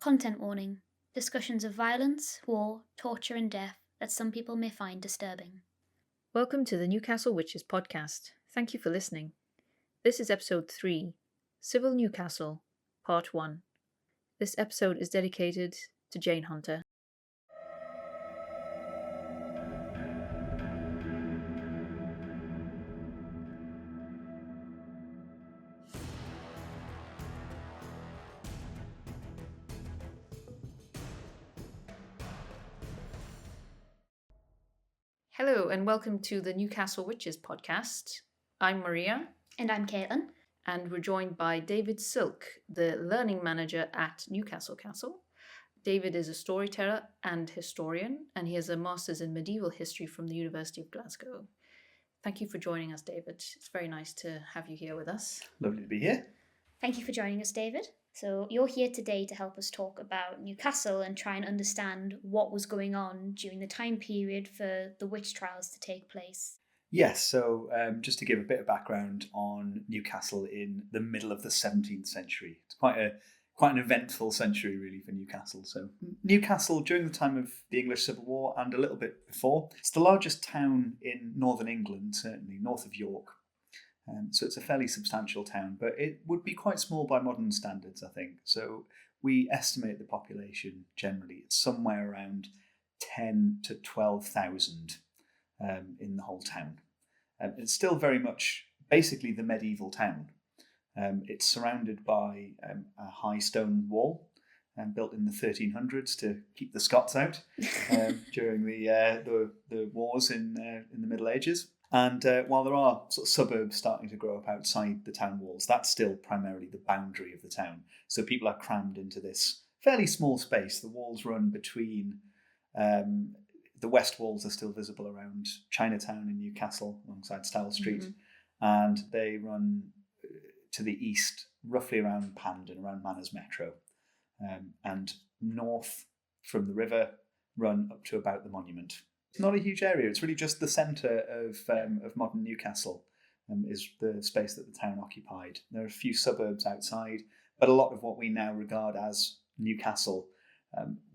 Content warning. Discussions of violence, war, torture and death that some people may find disturbing. Welcome to the Newcastle Witches Podcast. Thank you for listening. This is episode 3, Civil Newcastle, Part 1. This episode is dedicated to Jane Hunter. Hello and welcome to the Newcastle Witches Podcast. I'm Maria. And I'm Caitlin. And we're joined by David Silk, the learning manager at Newcastle Castle. David is a storyteller and historian, and he has a master's in medieval history from the University of Glasgow. Thank you for joining us, David. It's very nice to have you here with us. Lovely to be here. Thank you for joining us, David. So you're here today to help us talk about Newcastle and try and understand what was going on during the time period for the witch trials to take place. Yes, so just to give a bit of background on Newcastle in the middle of the 17th century. It's quite an eventful century, really, for Newcastle. So Newcastle, during the time of the English Civil War and a little bit before, it's the largest town in northern England, certainly, north of York. So it's a fairly substantial town, but it would be quite small by modern standards, I think. So we estimate the population generally, it's somewhere around 10 to 12,000 in the whole town. It's still very much basically the medieval town. It's surrounded by a high stone wall built in the 1300s to keep the Scots out during the wars in the Middle Ages. And while there are sort of suburbs starting to grow up outside the town walls, that's still primarily the boundary of the town. So people are crammed into this fairly small space. The walls run between, the west walls are still visible around Chinatown in Newcastle alongside Style Street. And they run to the east, roughly around Pandon, around Manners Metro. And north from the river run up to about the Monument. It's not a huge area. It's really just the centre of modern Newcastle is the space that the town occupied. There are a few suburbs outside, but a lot of what we now regard as Newcastle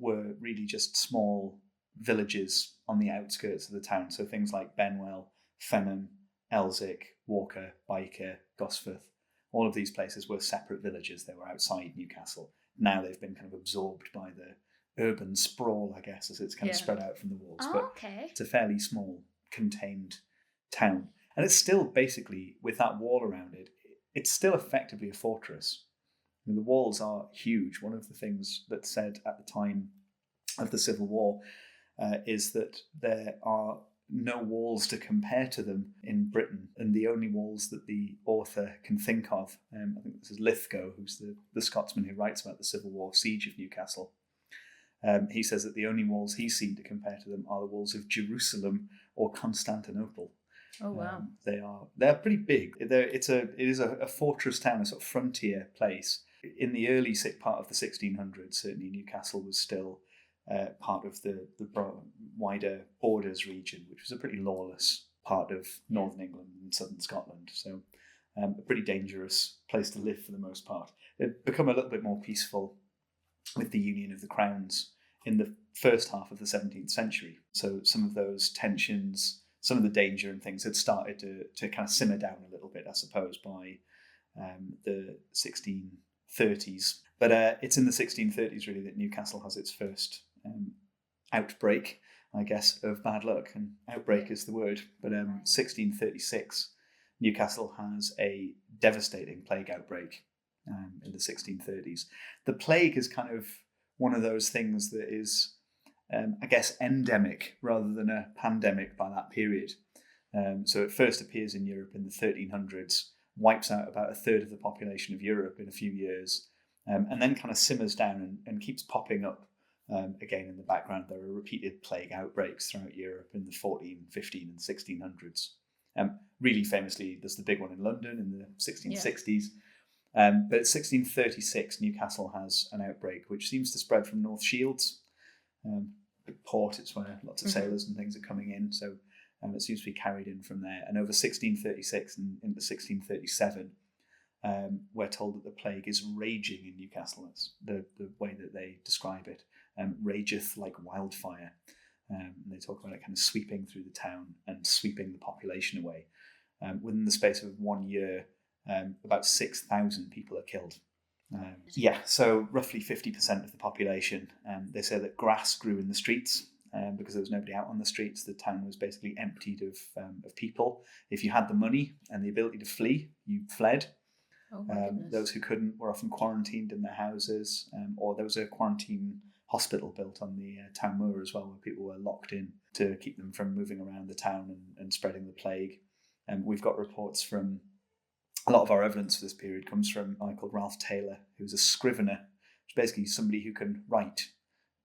were really just small villages on the outskirts of the town. So things like Benwell, Fenham, Elsick, Walker, Byker, Gosforth. All of these places were separate villages. They were outside Newcastle. Now they've been kind of absorbed by the urban sprawl, I guess, as it's kind of spread out from the walls. It's a fairly small, contained town. And it's still basically, with that wall around it, it's still effectively a fortress. And the walls are huge. One of the things that's said at the time of the Civil War is that there are no walls to compare to them in Britain. And the only walls that the author can think of, I think this is Lithgow, who's the Scotsman who writes about the Civil War siege of Newcastle. He says that the only walls he's seen to compare to them are the walls of Jerusalem or Constantinople. Oh wow! They're pretty big. It is a fortress town, a sort of frontier place. In the early part of the 1600s, certainly Newcastle was still part of the wider Borders region, which was a pretty lawless part of northern England and southern Scotland. So a pretty dangerous place to live for the most part. It become a little bit more peaceful with the Union of the Crowns in the first half of the 17th century. So some of those tensions, some of the danger and things had started to kind of simmer down a little bit, I suppose, by the 1630s. But it's in the 1630s, really, that Newcastle has its first outbreak, I guess, of bad luck. And outbreak is the word. But 1636, Newcastle has a devastating plague outbreak. In the 1630s. The plague is kind of one of those things that is, I guess, endemic rather than a pandemic by that period. So it first appears in Europe in the 1300s, wipes out about a third of the population of Europe in a few years, and then kind of simmers down and keeps popping up again in the background. There are repeated plague outbreaks throughout Europe in the 14, 15 and 1600s. Really famously, there's the big one in London in the 1660s. But 1636, Newcastle has an outbreak which seems to spread from North Shields. Big port, it's where lots of sailors and things are coming in. So it seems to be carried in from there. And over 1636 and into 1637, we're told that the plague is raging in Newcastle. That's the way that they describe it. Rageth like wildfire. And they talk about it kind of sweeping through the town and sweeping the population away. Within the space of 1 year, about 6,000 people are killed. So roughly 50% of the population. They say that grass grew in the streets because there was nobody out on the streets. The town was basically emptied of people. If you had the money and the ability to flee, you fled. Oh my goodness. Those who couldn't were often quarantined in their houses, or there was a quarantine hospital built on the town moor as well, where people were locked in to keep them from moving around the town and spreading the plague. We've got reports from, a lot of our evidence for this period comes from a guy called Ralph Taylor, who's a scrivener, which is basically somebody who can write,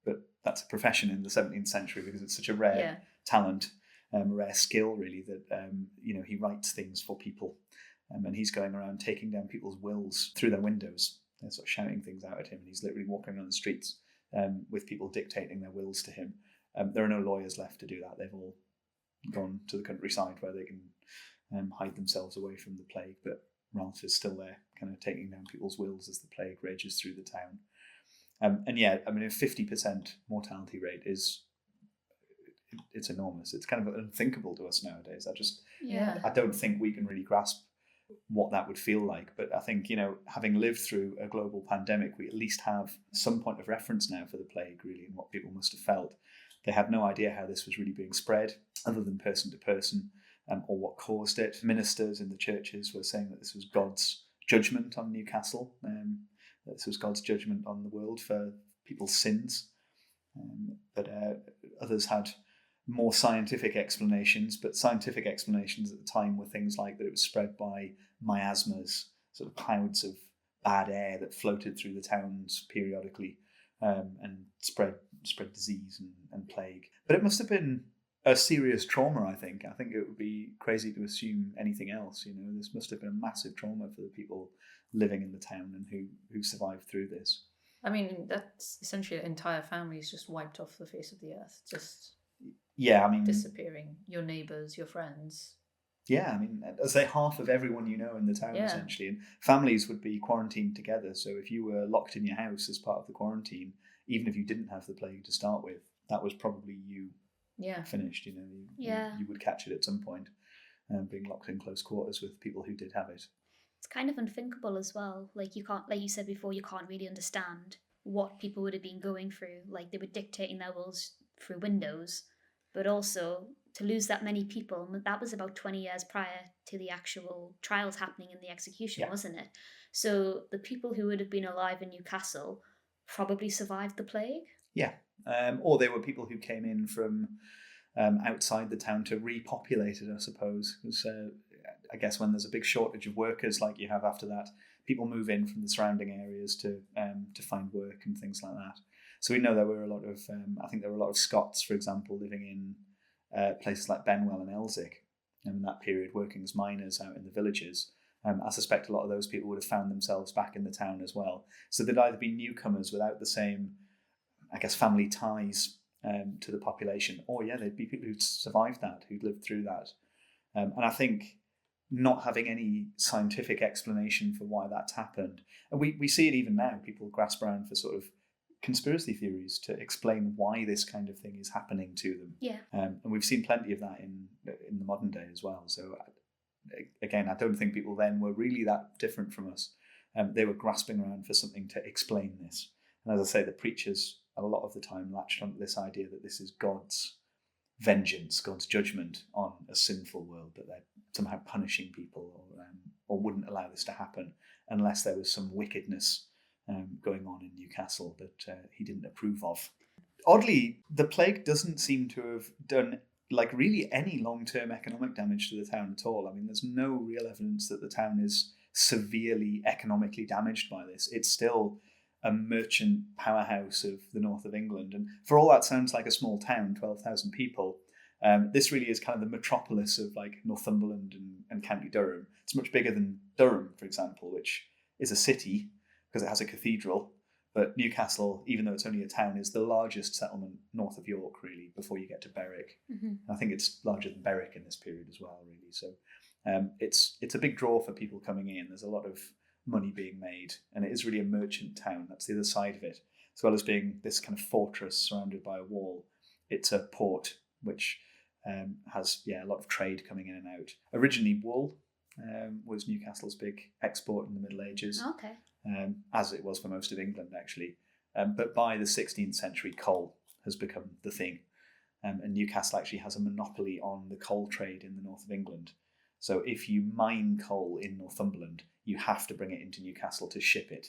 but that's a profession in the 17th century because it's such a rare talent, a rare skill really, that he writes things for people. And he's going around taking down people's wills through their windows. They're sort of shouting things out at him, and he's literally walking around the streets with people dictating their wills to him. There are no lawyers left to do that. They've all gone to the countryside where they can hide themselves away from the plague. But Ralph is still there, kind of taking down people's wills as the plague rages through the town. A 50% mortality rate it's enormous. It's kind of unthinkable to us nowadays. I don't think we can really grasp what that would feel like. But I think, having lived through a global pandemic, we at least have some point of reference now for the plague, really, and what people must have felt. They had no idea how this was really being spread, other than person to person, or what caused it. Ministers in the churches were saying that this was God's judgment on Newcastle, that this was God's judgment on the world for people's sins. But others had more scientific explanations, but scientific explanations at the time were things like that it was spread by miasmas, sort of clouds of bad air that floated through the towns periodically, and spread disease and plague. But it must have been a serious trauma, I think. I think it would be crazy to assume anything else. This must have been a massive trauma for the people living in the town and who survived through this. I mean, that's essentially an entire family is just wiped off the face of the earth. Just disappearing. Your neighbours, your friends. Yeah, I'd say half of everyone you know in the town, essentially. And families would be quarantined together. So if you were locked in your house as part of the quarantine, even if you didn't have the plague to start with, that was probably you finished. You would catch it at some point, being locked in close quarters with people who did have it. It's kind of unthinkable as well. Like you said before, you can't really understand what people would have been going through. Like they were dictating their wills through windows, but also to lose that many people, that was about 20 years prior to the actual trials happening and the execution, wasn't it? So the people who would have been alive in Newcastle probably survived the plague. Yeah. Or they were people who came in from outside the town to repopulate it, I suppose. Because I guess when there's a big shortage of workers like you have after that, people move in from the surrounding areas to find work and things like that. So we know there were a lot of, I think there were a lot of Scots, for example, living in places like Benwell and Elsick, in that period working as miners out in the villages. I suspect a lot of those people would have found themselves back in the town as well. So they'd either be newcomers without the same, I guess, family ties to the population, or they'd be people who'd survived that, who'd lived through that. And I think not having any scientific explanation for why that's happened, and we see it even now, people grasp around for sort of conspiracy theories to explain why this kind of thing is happening to them. Yeah. And we've seen plenty of that in the modern day as well. So again, I don't think people then were really that different from us. They were grasping around for something to explain this. And as I say, the preachers a lot of the time latched onto this idea that this is God's vengeance, God's judgment on a sinful world, that they're somehow punishing people or wouldn't allow this to happen unless there was some wickedness going on in Newcastle that he didn't approve of. Oddly, the plague doesn't seem to have done really any long-term economic damage to the town at all. There's no real evidence that the town is severely economically damaged by this. It's still a merchant powerhouse of the north of England. And for all that sounds like a small town, 12,000 people, this really is kind of the metropolis of Northumberland and County Durham. It's much bigger than Durham, for example, which is a city because it has a cathedral. But Newcastle, even though it's only a town, is the largest settlement north of York, really, before you get to Berwick. Mm-hmm. I think it's larger than Berwick in this period as well, really. So it's a big draw for people coming in. There's a lot of money being made. And it is really a merchant town. That's the other side of it. As well as being this kind of fortress surrounded by a wall, it's a port which has a lot of trade coming in and out. Originally, wool was Newcastle's big export in the Middle Ages, Okay. as it was for most of England, actually. But by the 16th century, coal has become the thing. And Newcastle actually has a monopoly on the coal trade in the north of England. So if you mine coal in Northumberland, you have to bring it into Newcastle to ship it.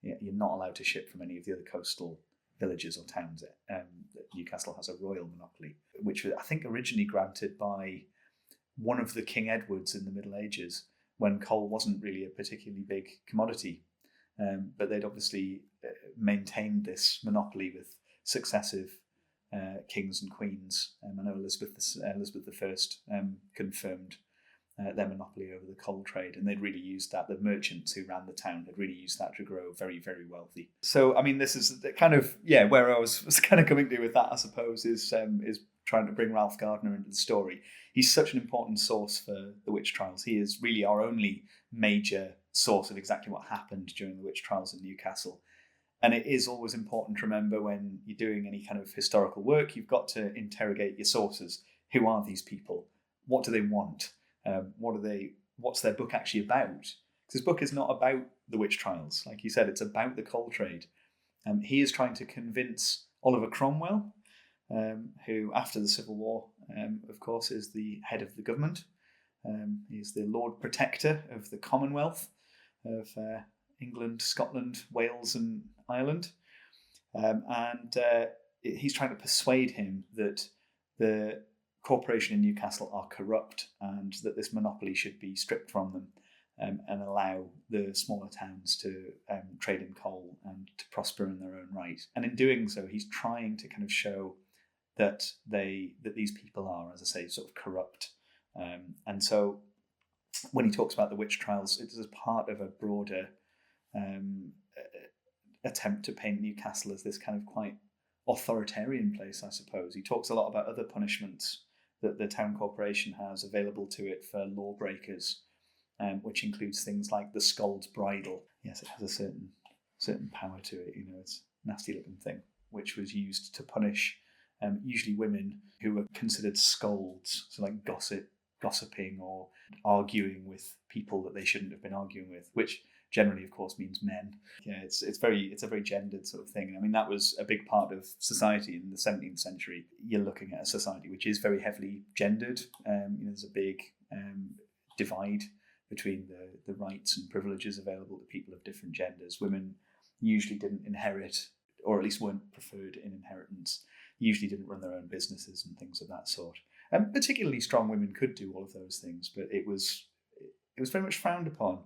You're not allowed to ship from any of the other coastal villages or towns. Newcastle has a royal monopoly, which was, I think, originally granted by one of the King Edwards in the Middle Ages, when coal wasn't really a particularly big commodity. But they'd obviously maintained this monopoly with successive kings and queens. I know Elizabeth I confirmed their monopoly over the coal trade, and they'd really used that. The merchants who ran the town had really used that to grow very, very wealthy. So, I mean, this is kind of where I was kind of coming to with that, I suppose, is trying to bring Ralph Gardiner into the story. He's such an important source for the witch trials. He is really our only major source of exactly what happened during the witch trials in Newcastle. And it is always important to remember when you're doing any kind of historical work, you've got to interrogate your sources. Who are these people? What do they want? What's their book actually about? Because his book is not about the witch trials. Like you said, it's about the coal trade. He is trying to convince Oliver Cromwell, who after the Civil War, of course, is the head of the government. He's the Lord Protector of the Commonwealth of England, Scotland, Wales and Ireland. He's trying to persuade him that the corporation in Newcastle are corrupt and that this monopoly should be stripped from them and allow the smaller towns to trade in coal and to prosper in their own right. And in doing so, he's trying to kind of show that these people are, as I say, sort of corrupt. And so when he talks about the witch trials, it is as part of a broader attempt to paint Newcastle as this kind of quite authoritarian place, I suppose. He talks a lot about other punishments that the town corporation has available to it for lawbreakers, which includes things like the scold's bridle. Yes, it has a certain power to it. It's a nasty looking thing, which was used to punish usually women who were considered scolds, so like gossiping or arguing with people that they shouldn't have been arguing with, which generally, of course, means men. Yeah, it's a very gendered sort of thing. I mean, that was a big part of society in the 17th century. You're looking at a society which is very heavily gendered. There's a big divide between the rights and privileges available to people of different genders. Women usually didn't inherit, or at least weren't preferred in inheritance. Usually didn't run their own businesses and things of that sort. And particularly strong women could do all of those things, but it was very much frowned upon.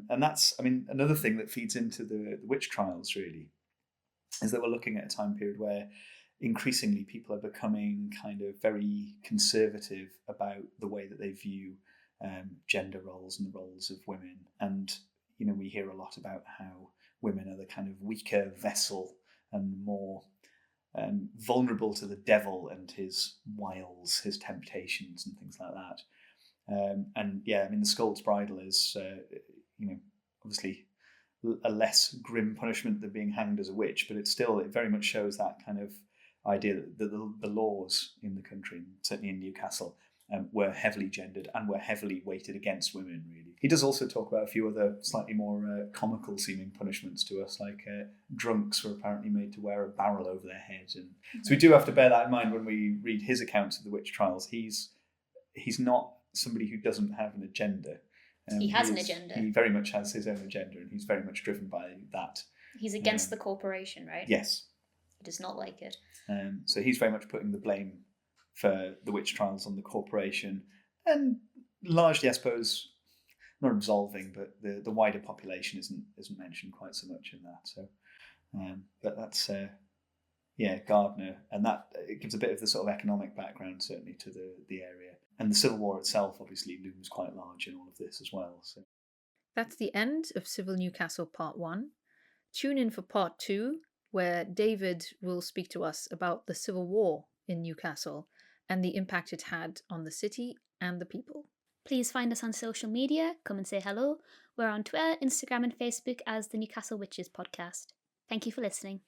And that's, I mean, another thing that feeds into the witch trials, really, is that we're looking at a time period where increasingly people are becoming kind of very conservative about the way that they view gender roles and the roles of women. And, we hear a lot about how women are the kind of weaker vessel and more vulnerable to the devil and his wiles, his temptations and things like that. The scold's bridle is, obviously a less grim punishment than being hanged as a witch, but it very much shows that kind of idea that the laws in the country, certainly in Newcastle, were heavily gendered and were heavily weighted against women, really. He does also talk about a few other slightly more comical seeming punishments to us, like drunks were apparently made to wear a barrel over their head. And so we do have to bear that in mind when we read his accounts of the witch trials. He's not somebody who doesn't have an agenda. He has an agenda. He very much has his own agenda, and he's very much driven by that. He's against the corporation, right? Yes. He does not like it. So he's very much putting the blame for the witch trials on the corporation, and largely, I suppose, not absolving, but the wider population isn't mentioned quite so much in that. So, but that's Gardiner, and that it gives a bit of the sort of economic background certainly to the area. And the Civil War itself obviously looms quite large in all of this as well. So that's the end of Civil Newcastle Part 1. Tune in for Part 2, where David will speak to us about the Civil War in Newcastle and the impact it had on the city and the people. Please find us on social media. Come and say hello. We're on Twitter, Instagram, and Facebook as the Newcastle Witches Podcast. Thank you for listening.